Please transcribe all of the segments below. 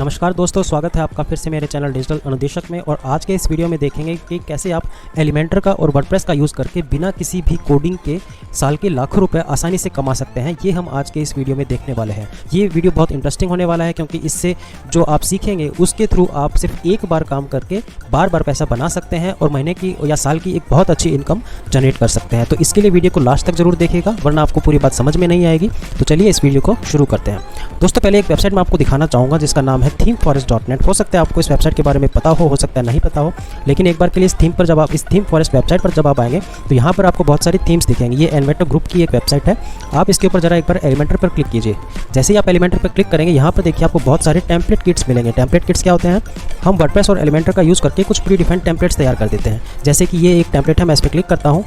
नमस्कार दोस्तों, स्वागत है आपका फिर से मेरे चैनल डिजिटल अनुदेशक में। और आज के इस वीडियो में देखेंगे कि कैसे आप एलिमेंटर का और वर्डप्रेस का यूज़ करके बिना किसी भी कोडिंग के साल के लाखों रुपए आसानी से कमा सकते हैं। ये हम आज के इस वीडियो में देखने वाले हैं। ये वीडियो बहुत इंटरेस्टिंग होने वाला है क्योंकि इससे जो आप सीखेंगे उसके थ्रू आप सिर्फ एक बार काम करके बार बार पैसा बना सकते हैं और महीने की या साल की एक बहुत अच्छी इनकम जनरेट कर सकते हैं। तो इसके लिए वीडियो को लास्ट तक जरूर देखिएगा, वरना आपको पूरी बात समझ में नहीं आएगी। तो चलिए इस वीडियो को शुरू करते हैं। दोस्तों, पहले एक वेबसाइट मैं आपको दिखाना चाहूँगा जिसका नाम है themeforest.net। हो सकता है आपको इस वेबसाइट के बारे में पता हो सकता है नहीं पता हो, लेकिन एक बार के लिए इस थीम पर जब आप इस थीम फॉरेस्ट वेबसाइट पर जब आप आएंगे तो यहाँ पर आपको बहुत सारी थीम्स दिखेंगी। ये एलिमेंटर ग्रुप की एक वेबसाइट है। आप इसके ऊपर जरा एक बार एलिमेंटर पर क्लिक कीजिए। जैसे ही आप एलिमेंटर पर क्लिक करेंगे, यहाँ पर देखिए आपको बहुत सारे टेम्पलेट किट्स मिलेंगे। टेम्पलेट किट्स क्या होते हैं? हम वर्डप्रेस और एलिमेंटर का यूज़ करके कुछ प्री डिफाइंड टेम्पलेट्स तैयार कर देते हैं। जैसे कि ये एक टेम्पलेट है, मैं इस पर क्लिक करता हूँ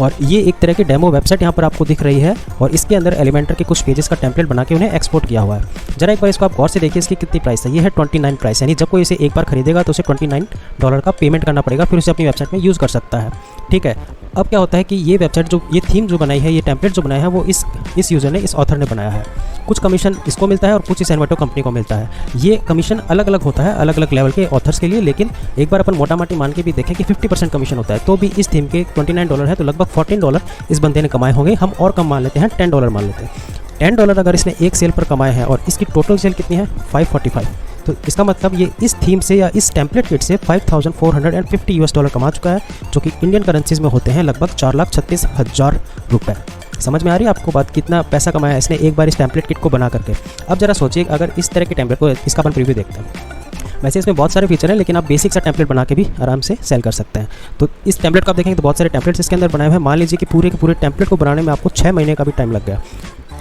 और ये एक तरह की डेमो वेबसाइट यहाँ पर आपको दिख रही है और इसके अंदर एलिमेंटर के कुछ पेजेस का टेम्पलेट बना के उन्हें एक्सपोर्ट किया हुआ है। जरा एक बार इसको आप गौर से देखिए, इसकी कितनी प्राइस है। ये है 29 प्राइस, यानी जब कोई इसे एक बार खरीदेगा तो उसे $29 का पेमेंट करना पड़ेगा, फिर उसे अपनी वेबसाइट में यूज़ कर सकता है। ठीक है, अब क्या होता है कि ये वेबसाइट जो ये थीम जो बनाई है, ये टेम्पलेट जो बनाया है, वो इस यूज़र ने, इस ऑथर ने बनाया है। कुछ कमीशन इसको मिलता है और कुछ इस एनवेटो कंपनी को मिलता है। ये कमीशन अलग अलग होता है अलग अलग लेवल के ऑथर्स के लिए, लेकिन एक बार अपन मोटा माटी मान के भी देखें कि 50% कमीशन होता है, तो भी इस थीम के $29 है, तो लगभग $14 इस बंदे ने कमाए होंगे। हम और कम मान लेते हैं, $10 मान लेते हैं। $10 अगर इसने एक सेल पर कमाए हैं और इसकी टोटल सेल कितनी है? 545। तो इसका मतलब ये इस थीम से या इस टेम्पलेट किट से $5,450 कमा चुका है, जो कि इंडियन करेंसीज में होते हैं लगभग 4,36,000 रुपये। समझ में आ रही है आपको बात? कितना पैसा कमाया है इसने एक बार इस टेम्पलेट किट को बना करके। अब जरा सोचिए, अगर इस तरह के टेम्पलेट को, इसका अपन प्रीव्यू देखते हैं। वैसे इसमें बहुत सारे फीचर हैं, लेकिन आप बेसिक सा टेम्पलेट बना के भी आराम से सेल कर सकते हैं। तो इस टेम्पलेट को आप देखेंगे तो बहुत सारे टेम्पलेट्स इसके अंदर बनाए हुए हैं। मान लीजिए कि पूरे के पूरे टेम्पलेट को बनाने में आपको 6 महीने का भी टाइम लग गया।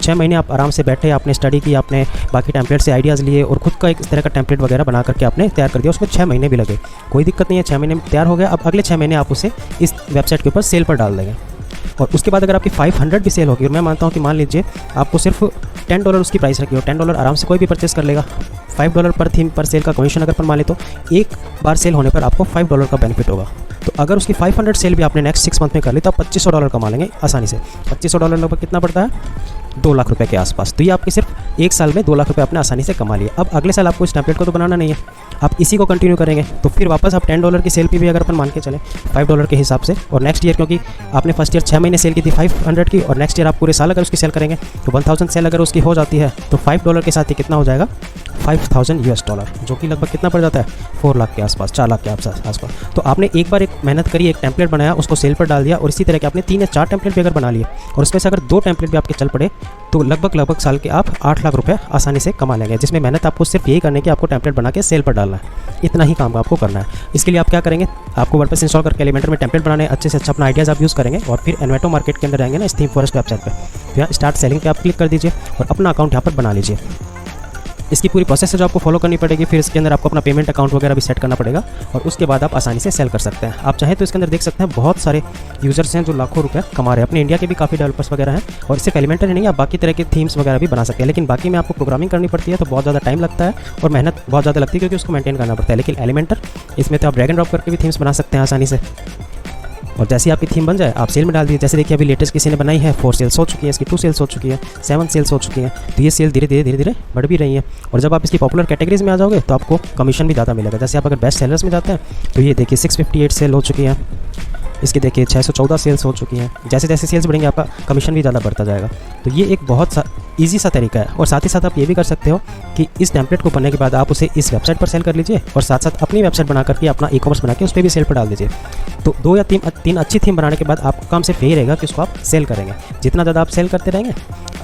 6 महीने आप आराम से बैठे, आपने स्टडी की, आपने बाकी टेम्पलेट से आइडियाज़ लिए और खुद का एक इस तरह का टेम्पलेट वगैरह बना करके आपने तैयार कर दिया। उसमें 6 महीने भी लगे, कोई दिक्कत नहीं है। 6 महीने में तैयार हो गया। अब अगले 6 महीने आप उसे इस वेबसाइट के ऊपर सेल पर डाल देंगे और उसके बाद अगर आपकी 500 भी सेल होगी, और मैं मानता हूँ कि मान लीजिए आपको सिर्फ $10 उसकी प्राइस रखी हो, $10 आराम से कोई भी परचेस कर लेगा। $5 पर थीम पर सेल का कमीशन अगर पर मान ले तो एक बार सेल होने पर आपको $5 का बेनिफिट होगा। तो अगर उसकी 500 सेल भी आपने नेक्स्ट 6 मंथ में कर ली तो आप $2500 कमा लेंगे आसानी से। $2500 लगभग कितना पड़ता है? 2 लाख रुपए के आसपास। तो ये आपके सिर्फ एक साल में 2 लाख रुपए आपने आसानी से कमा लिए। अब अगले साल आपको इस टेम्पलेट को तो बनाना नहीं है, आप इसी को कंटिन्यू करेंगे। तो फिर वापस आप $10 की सेल पे भी अगर अपन मान के चलें $5 के हिसाब से, और नेक्स्ट ईयर, क्योंकि आपने फर्स्ट ईयर 6 महीने सेल की थी 500 की, और नेक्स्ट ईयर आप पूरे साल अगर उसकी सेल करेंगे तो 1000 सेल अगर उसकी हो जाती है तो $5 के साथ ही कितना हो जाएगा? $5000, जो कि लगभग कितना पड़ जाता है? 4 लाख के आसपास, 4 लाख के आसपास। तो आपने एक बार एक मेहनत करी, एक टेम्पलेट बनाया, उसको सेल पर डाल दिया, और इसी तरह के आपने 3 या 4 टेम्पलेट भी अगर बना लिए और उसमें से अगर 2 टेम्पलेट भी आपके चल पड़े तो लगभग साल के आप 8 लाख रुपए आसानी से कमा लेंगे, जिसमें मेहनत आपको सिर्फ यही करने की आपको टेम्पलेट बना के सेल पर डालना है। इतना ही काम आपको करना है। इसके लिए आप क्या करेंगे? आपको वर्डप्रेस इंस्टॉल करके एलिमेंटर में टेम्पलेट बनाने, अच्छे से अच्छा अपना आइडियाज़ आप यूज़ करेंगे और फिर एनवेटो मार्केट के अंदर आएंगे ना, इस थीम फॉरेस्ट वेबसाइट पर, तो यहाँ स्टार्ट सेलिंग पे आप क्लिक कर दीजिए और अपना अकाउंट यहाँ पर बना लीजिए। इसकी पूरी प्रोसेस है जो आपको फॉलो करनी पड़ेगी। फिर इसके अंदर आपको अपना पेमेंट अकाउंट वगैरह भी सेट करना पड़ेगा और उसके बाद आप आसानी से सेल कर सकते हैं। आप चाहें तो इसके अंदर देख सकते हैं बहुत सारे यूजर्स हैं जो लाखों रुपए कमा रहे हैं। अपने इंडिया के भी काफ़ी डेवलपर्स वगैरह हैं, और सिर्फ एलिमेंटर ही नहीं, आप बाकी तरह के थीम्स वगैरह भी बना सकते हैं। लेकिन बाकी में आपको प्रोग्रामिंग करनी पड़ती है तो बहुत ज़्यादा टाइम लगता है और मेहनत बहुत ज़्यादा लगती है, क्योंकि उसको मेंटेन करना पड़ता है। लेकिन एलिमेंटर, इसमें तो आप ड्रैग एंड ड्रॉप करके भी थीम्स बना सकते हैं आसानी से, और जैसे ही आपकी थीम बन जाए आप सेल में डाल दीजिए। जैसे देखिए अभी लेटेस्ट किसी ने बनाई है, 4 सेल्स हो चुकी है, इसकी 2 सेल्स हो चुकी है, 7 सेल्स हो चुकी हैं। तो ये सेल धीरे धीरे बढ़ भी रही है। और जब आप इसकी पॉपुलर कैटेगरीज में आ जाओगे तो आपको कमीशन भी ज़्यादा मिलेगा। जैसे आप अगर बेस्ट सेलर्स में जाते हैं तो ये देखिए 658 सेल हो चुकी है, इसकी देखिए 614 सेल्स हो चुकी हैं। जैसे जैसे सेल्स बढ़ेंगे आपका कमीशन भी ज़्यादा बढ़ता जाएगा। तो ये एक बहुत ईजी सा तरीका है। और साथ ही साथ आप ये भी कर सकते हो कि इस टेम्पलेट को बनने के बाद आप उसे इस वेबसाइट पर सेल कर लीजिए और साथ साथ अपनी वेबसाइट बना करके अपना ई-कॉमर्स बना के उस पर भी सेल पर डाल दीजिए। तो 2 या 3 अच्छी थीम बनाने के बाद आपका काम सिर्फ यही रहेगा कि उसको आप सेल करेंगे। जितना ज़्यादा आप सेल करते रहेंगे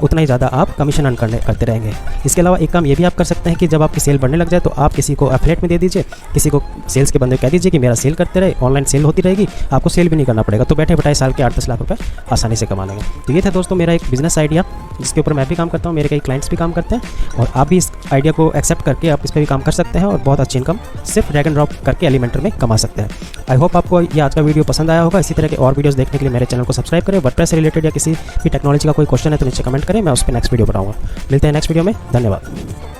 उतना ही ज़्यादा आप कमीशन अर्न करते रहेंगे। इसके अलावा एक काम ये भी आप कर सकते हैं कि जब आपकी सेल बढ़ने लग जाए तो आप किसी को एफिलिएट में दे दीजिए, किसी को सेल्स के बंदे को कह दीजिए कि मेरा सेल करते रहे, ऑनलाइन सेल होती रहेगी, आपको सेल भी नहीं करना पड़ेगा। तो बैठे बैठाए साल के 8-10 लाख रुपए आसानी से कमा लेंगे। तो ये था दोस्तों मेरा एक बिजनेस आइडिया, जिसके ऊपर मैं भी काम करता हूँ, मेरे कई क्लाइंट्स भी काम करते हैं, और आप भी इस आइडिया को एक्सेप्ट करके आप इस पर भी काम कर सकते हैं और बहुत अच्छी इनकम सिर्फ ड्रैग एंड ड्रॉप करके एलिमेंटर में कमा सकते हैं। आई होप आपको ये आज का वीडियो पसंद आया होगा। इसी तरह के और वीडियोस देखने के लिए मेरे चैनल को सब्सक्राइब करें। वर्डप्रेस से रिलेटेड या किसी भी टेक्नोलॉजी का कोई क्वेश्चन है तो नीचे कमेंट करें, मैं उस पर नेक्स्ट वीडियो बनाऊंगा। मिलते हैं नेक्स्ट वीडियो में, धन्यवाद।